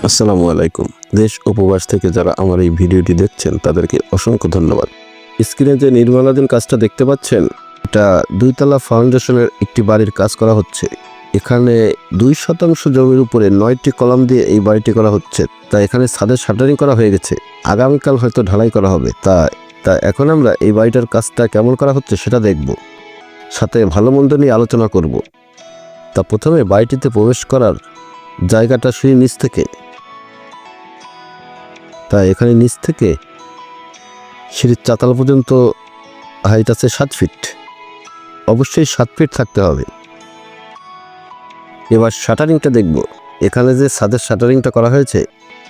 আসসালামু আলাইকুম। দেশ উপবাস থেকে যারা আমার এই ভিডিওটি দেখছেন তাদেরকে অসংখ্য ধন্যবাদ। স্ক্রিনে যে নির্মাণাধীন কাজটা দেখতে পাচ্ছেন, এটা 2 তলা ফাউন্ডেশনের একটি বাড়ির কাজ করা হচ্ছে। এখানে 2% জমির উপরে 9টি কলাম দিয়ে এই বাড়িটি করা হচ্ছে। তা এখানে ছাদের শাটারিং করা হয়ে গেছে, আগামীকাল হয়তো ঢালাই করা হবে। তা এখন আমরা এই বাড়িটার কাজটা কেমন করা হচ্ছে সেটা দেখব, সাথে ভালো মন্দ নিয়ে আলোচনা করব। তা প্রথমে বাড়িটিতে প্রবেশ করার জায়গাটা সিঁড়ির নিচ থেকে, তাই এখানে নিচ থেকে সিঁড়ির চাতাল পর্যন্ত হাইট আছে 7 ফিট। অবশ্যই 7 ফিট থাকতে হবে। এবার শাটারিংটা দেখব। এখানে যে ছাদের শাটারিংটা করা হয়েছে,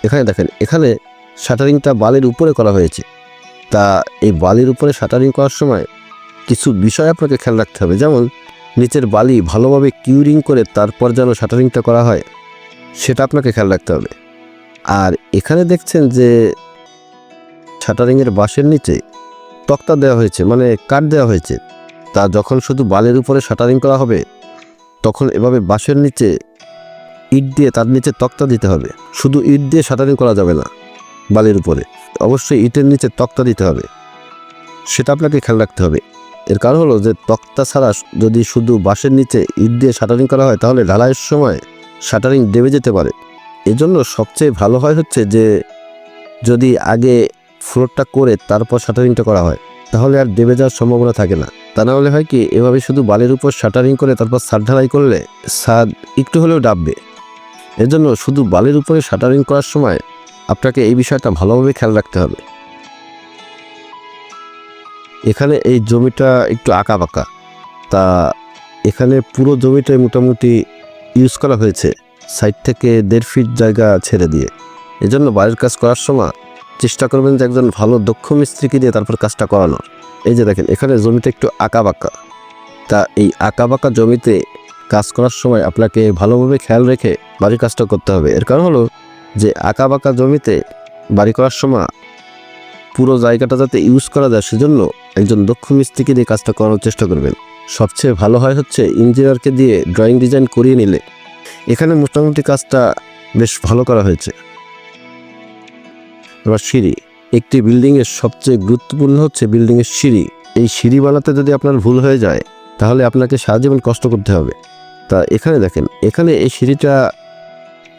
এখানে দেখেন, এখানে শাটারিংটা বালির উপরে করা হয়েছে। তা এই বালির উপরে শাটারিং করার সময় কিছু বিষয় আপনাকে খেয়াল রাখতে হবে, যেমন নিচের বালি ভালোভাবে কিউরিং করে তারপর যেন শাটারিংটা করা হয়, সেটা আপনাকে খেয়াল রাখতে হবে। আর এখানে দেখছেন যে শাটারিংয়ের বাঁশের নিচে তক্তা দেওয়া হয়েছে, মানে কাঠ দেওয়া হয়েছে। তা যখন শুধু বালির উপরে শাটারিং করা হবে, তখন এভাবে বাঁশের নিচে ইট দিয়ে তার নিচে তক্তা দিতে হবে। শুধু ইট দিয়ে শাটারিং করা যাবে না, বালির উপরে অবশ্যই ইটের নিচে তক্তা দিতে হবে, সেটা আপনাকে খেয়াল রাখতে হবে। এর কারণ হলো যে তক্তা ছাড়া যদি শুধু বাঁশের নিচে ইট দিয়ে শাটারিং করা হয়, তাহলে ঢালাইয়ের সময় শাটারিং দেবে যেতে পারে। এজন্য সবচেয়ে ভালো হয় হচ্ছে যে যদি আগে ফ্লোরটা করে তারপর শাটারিংটা করা হয়, তাহলে আর দেবে যাওয়ার সম্ভাবনা থাকে না। তা না হলে হয় কি, এভাবে শুধু বালির উপর শাটারিং করে তারপর ছাদ ঢালাই করলে ছাদ একটু হলেও ডাববে। এজন্য শুধু বালির উপরে শাটারিং করার সময় আপনাকে এই বিষয়টা ভালোভাবে খেয়াল রাখতে হবে। এখানে এই জমিটা একটু আঁকা বাঁকা, তা এখানে পুরো জমিটাই মোটামুটি ইউজ করা হয়েছে সাইড থেকে 1.5 ফিট জায়গা ছেড়ে দিয়ে। এজন্য বাড়ির কাজ করার সময় চেষ্টা করবেন যে একজন ভালো দক্ষ মিস্ত্রিকে দিয়ে তারপর কাজটা করানোর। এই যে দেখেন, এখানে জমিটা একটু আঁকা বাঁকা। তা এই আঁকা বাঁকা জমিতে কাজ করার সময় আপনাকে ভালোভাবে খেয়াল রেখে বাড়ির কাজটা করতে হবে। এর কারণ হলো যে আঁকা বাঁকা জমিতে বাড়ি করার সময় পুরো জায়গাটা যাতে ইউজ করা যায়, সেজন্য একজন দক্ষ মিস্ত্রিকে দিয়ে কাজটা করানোর চেষ্টা করবেন। সবচেয়ে ভালো হয় হচ্ছে ইঞ্জিনিয়ারকে দিয়ে ড্রয়িং ডিজাইন করিয়ে নিলে। এখানে মোটামুটি কাজটা বেশ ভালো করা হয়েছে। এবার সিঁড়ি, একটি বিল্ডিংয়ের সবচেয়ে গুরুত্বপূর্ণ হচ্ছে বিল্ডিংয়ের সিঁড়ি। এই সিঁড়ি বানাতে যদি আপনার ভুল হয়ে যায়, তাহলে আপনাকে সারা জীবন কষ্ট করতে হবে। তা এখানে দেখেন, এখানে এই সিঁড়িটা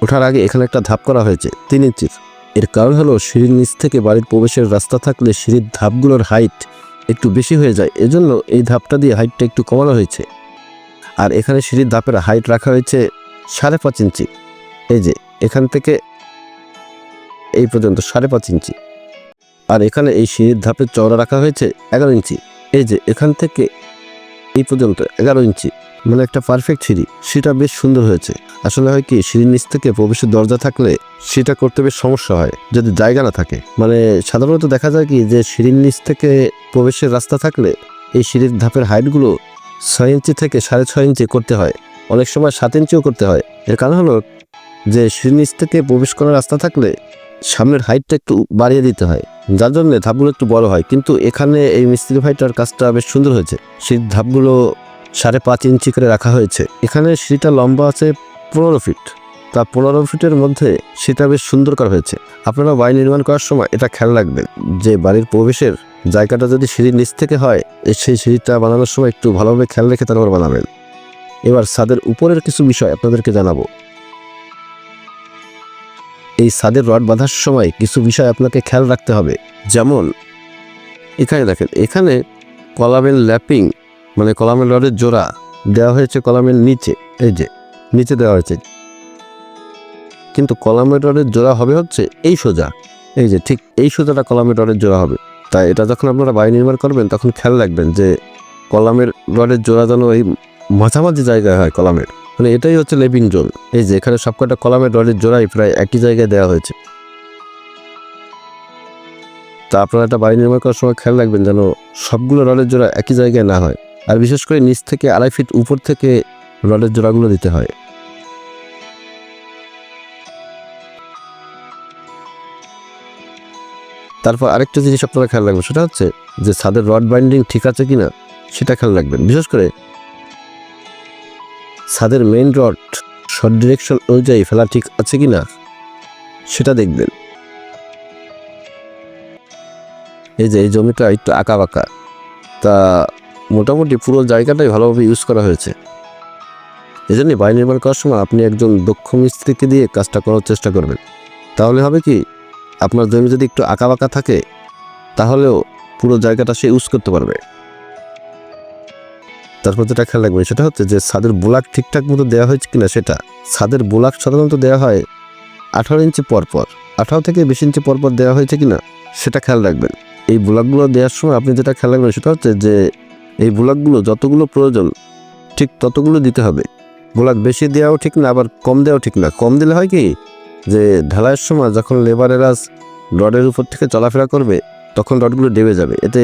ওঠার আগে এখানে একটা ধাপ করা হয়েছে 3 ইঞ্চির। এর কারণ হলো সিঁড়ির নিচ থেকে বাড়ির প্রবেশের রাস্তা থাকলে সিঁড়ির ধাপগুলোর হাইট একটু বেশি হয়ে যায়, এজন্য এই ধাপটা দিয়ে হাইটটা একটু কমানো হয়েছে। আর এখানে সিঁড়ির ধাপের হাইট রাখা হয়েছে 5.5 ইঞ্চি। এই যে এখান থেকে এই পর্যন্ত 5.5 ইঞ্চি। আর এখানে এই সিঁড়ির ধাপের চওড়া রাখা হয়েছে 11 ইঞ্চি। এই যে এখান থেকে এই পর্যন্ত 11 ইঞ্চি, মানে একটা পারফেক্ট সিঁড়ি। সেটা বেশ সুন্দর হয়েছে। আসলে হয় কি, সিঁড়ির নিচ থেকে প্রবেশের দরজা থাকলে সেটা করতে বেশ সমস্যা হয় যদি জায়গা না থাকে। মানে সাধারণত দেখা যায় কি, যে সিঁড়ির নিচ থেকে প্রবেশের রাস্তা থাকলে এই সিঁড়ির ধাপের হাইটগুলো 6 ইঞ্চি থেকে 6.5 ইঞ্চি করতে হয়, অনেক সময় 7 ইঞ্চিও করতে হয়। এর কারণ হলো যে সিঁড়ির নিচ থেকে প্রবেশ করার রাস্তা থাকলে সামনের হাইটটা একটু বাড়িয়ে দিতে হয়, যার জন্য ধাপগুলো একটু বড় হয়। কিন্তু এখানে এই মিস্ত্রি ভাইটার কাজটা বেশ সুন্দর হয়েছে। সেই ধাপগুলো 5.5 ইঞ্চি করে রাখা হয়েছে। এখানে সিঁড়িটা লম্বা আছে 15 ফিট। তা 15 ফিটের মধ্যে সেটা বেশ সুন্দর করা হয়েছে। আপনারা বাড়ি নির্মাণ করার সময় এটা খেয়াল রাখবেন যে বাড়ির প্রবেশের জায়গাটা যদি সিঁড়ির নিচ থেকে হয়, সেই সিঁড়িটা বানানোর সময় একটু ভালোভাবে খেয়াল রেখে তারপর বানাবেন। এবার ছাদের উপরের কিছু বিষয় আপনাদেরকে জানাবো। এই ছাদের রড বাঁধার সময় কিছু বিষয় আপনাকে খেয়াল রাখতে হবে, যেমন এখানে দেখেন, এখানে কলামের ল্যাপিং, মানে কলামের রডের জোড়া দেওয়া হয়েছে কলামের নিচে। এই যে নিচে দেওয়া হয়েছে, কিন্তু কলামের রডের জোড়া হবে হচ্ছে এই সোজা। এই যে ঠিক এই সোজাটা কলামের রডের জোড়া হবে। তাই এটা যখন আপনারা বাড়ি নির্মাণ করবেন, তখন খেয়াল রাখবেন যে কলামের রডের জোড়া যেন এই মাঝামাঝি জায়গায় হয় কলামের, মানে এটাই হচ্ছে লেপিং জোন। এই যে এখানে সবকটা কলামের রডের জোড়াই প্রায় একই জায়গায় দেওয়া হয়েছে। তা আপনারা এটা বাড়ি নির্মাণ করার সময় খেয়াল রাখবেন যেন সবগুলো রডের জোড়া একই জায়গায় না হয়। আর বিশেষ করে নিচ থেকে 2.5 ফিট উপর থেকে রডের জোড়াগুলো দিতে হয়। তারপর আরেকটা জিনিস আপনারা খেয়াল রাখবেন, সেটা হচ্ছে যে ছাদের রড বাইন্ডিং ঠিক আছে কিনা সেটা খেয়াল রাখবেন। বিশেষ করে ছাদের মেইন রড শর্ট ডিরেকশন অনুযায়ী ফেলা ঠিক আছে কিনা সেটা দেখবেন। এই যে এই জমিটা একটু আঁকা বাঁকা, তা মোটামুটি পুরো জায়গাটাই ভালোভাবে ইউজ করা হয়েছে। এই জন্যই বাড়ি নির্মাণ করার সময় আপনি একজন দক্ষ মিস্ত্রিকে দিয়ে কাজটা করার চেষ্টা করবেন। তাহলে হবে কি, আপনার জমি যদি একটু আঁকা বাঁকা থাকে তাহলেও পুরো জায়গাটা সে ইউজ করতে পারবে। তারপর যেটা খেয়াল রাখবেন সেটা হচ্ছে যে ছাদের বোলাক ঠিকঠাক মতো দেওয়া হয়েছে কিনা সেটা। ছাদের বোলাক সাধারণত দেওয়া হয় 18 ইঞ্চি পরপর, 18 থেকে 20 ইঞ্চি পরপর দেওয়া হয়েছে কিনা সেটা খেয়াল রাখবেন। এই বোলাকগুলো দেওয়ার সময় আপনি যেটা খেয়াল রাখবেন সেটা হচ্ছে যে এই বোলাকগুলো যতগুলো প্রয়োজন ঠিক ততগুলো দিতে হবে। বোলাক বেশি দেওয়াও ঠিক না, আবার কম দেওয়াও ঠিক না। কম দিলে হয় কি, যে ঢালাইয়ের সময় যখন লেবারেরা রডের উপর থেকে চলাফেরা করবে তখন রডগুলো ডেবে যাবে, এতে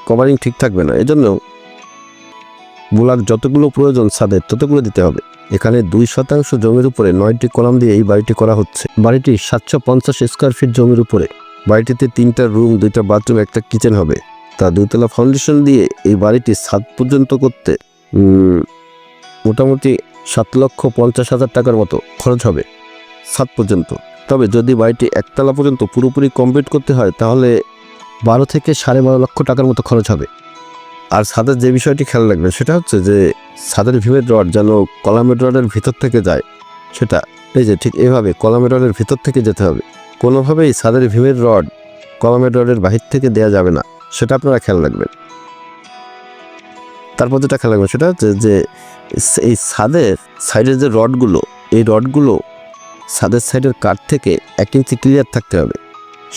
কভারিং ঠিক থাকবে না। এজন্য বোলাক যতগুলো প্রয়োজন ছাদের ততগুলো দিতে হবে। এখানে 2% জমির উপরে 9টি কলাম দিয়ে এই বাড়িটি করা হচ্ছে। বাড়িটি 750 স্কোয়ার ফিট জমির উপরে। বাড়িটিতে 3টা রুম, 2টা বাথরুম, একটা কিচেন হবে। তা 2তলা ফাউন্ডেশন দিয়ে এই বাড়িটি ছাদ পর্যন্ত করতে মোটামুটি 7,50,000 টাকার মতো খরচ হবে ছাদ পর্যন্ত। তবে যদি বাড়িটি একতলা পর্যন্ত পুরোপুরি কমপ্লিট করতে হয় তাহলে 12 থেকে 12.5 লক্ষ টাকার মতো খরচ হবে। আর ছাদের যে বিষয়টি খেয়াল রাখবেন সেটা হচ্ছে যে ছাদের ভিমের রড যেন কলামের রডের ভিতর থেকে যায়, সেটা এই যে ঠিক এভাবে কলামের রডের ভিতর থেকে যেতে হবে। কোনোভাবেই ছাদের ভিমের রড কলামের রডের বাহির থেকে দেওয়া যাবে না, সেটা আপনারা খেয়াল রাখবেন। তারপর যেটা খেয়াল রাখবেন সেটা হচ্ছে যে এই ছাদের সাইডের যে রডগুলো, এই রডগুলো ছাদের সাইডের কাঠ থেকে 1 ইঞ্চি ক্লিয়ার থাকতে হবে।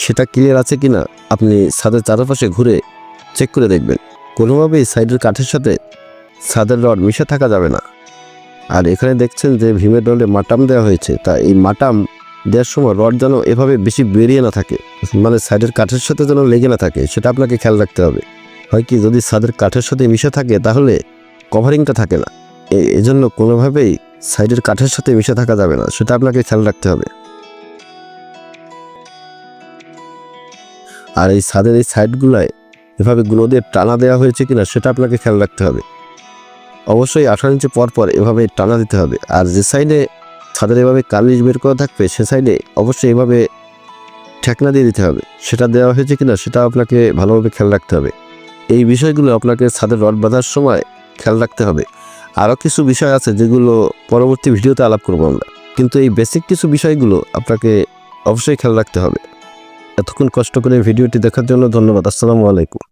সেটা ক্লিয়ার আছে কিনা আপনি ছাদের চারপাশে ঘুরে চেক করে দেখবেন। কোনোভাবেই সাইডের কাঠের সাথে ছাদের রড মিশে থাকা যাবে না। আর এখানে দেখছেন যে ভীমের রডে মাটাম দেওয়া হয়েছে, তা এই মাটাম দেওয়ার সময় রড যেন এভাবে বেশি বেরিয়ে না থাকে, মানে সাইডের কাঠের সাথে যেন লেগে না থাকে, সেটা আপনাকে খেয়াল রাখতে হবে। হয় কি, যদি ছাদের কাঠের সাথে মিশে থাকে তাহলে কভারিংটা থাকে না। এজন্য কোনোভাবেই সাইডের কাঠের সাথে মিশে থাকা যাবে না, সেটা আপনাকে খেয়াল রাখতে হবে। আর এই ছাদের এই সাইডগুলায় এভাবে গুঁড়ো দিয়ে টানা দেওয়া হয়েছে কিনা সেটা আপনাকে খেয়াল রাখতে হবে। অবশ্যই 18 ইঞ্চি পর এভাবে টানা দিতে হবে। আর যে সাইডে ছাদের এভাবে কার্নিশ বের করা থাকবে সে সাইডে অবশ্যই এভাবে ঠেকনা দিয়ে দিতে হবে। সেটা দেওয়া হয়েছে কিনা সেটা আপনাকে ভালোভাবে খেয়াল রাখতে হবে। এই বিষয়গুলো আপনাকে ছাদের রড বাঁধার সময় খেয়াল রাখতে হবে। আরও কিছু বিষয় আছে যেগুলো পরবর্তী ভিডিওতে আলাপ করবো আমরা, কিন্তু এই বেসিক কিছু বিষয়গুলো আপনাকে অবশ্যই খেয়াল রাখতে হবে। এতক্ষণ কষ্ট করে ভিডিওটি দেখার জন্য ধন্যবাদ। আসসালামু আলাইকুম।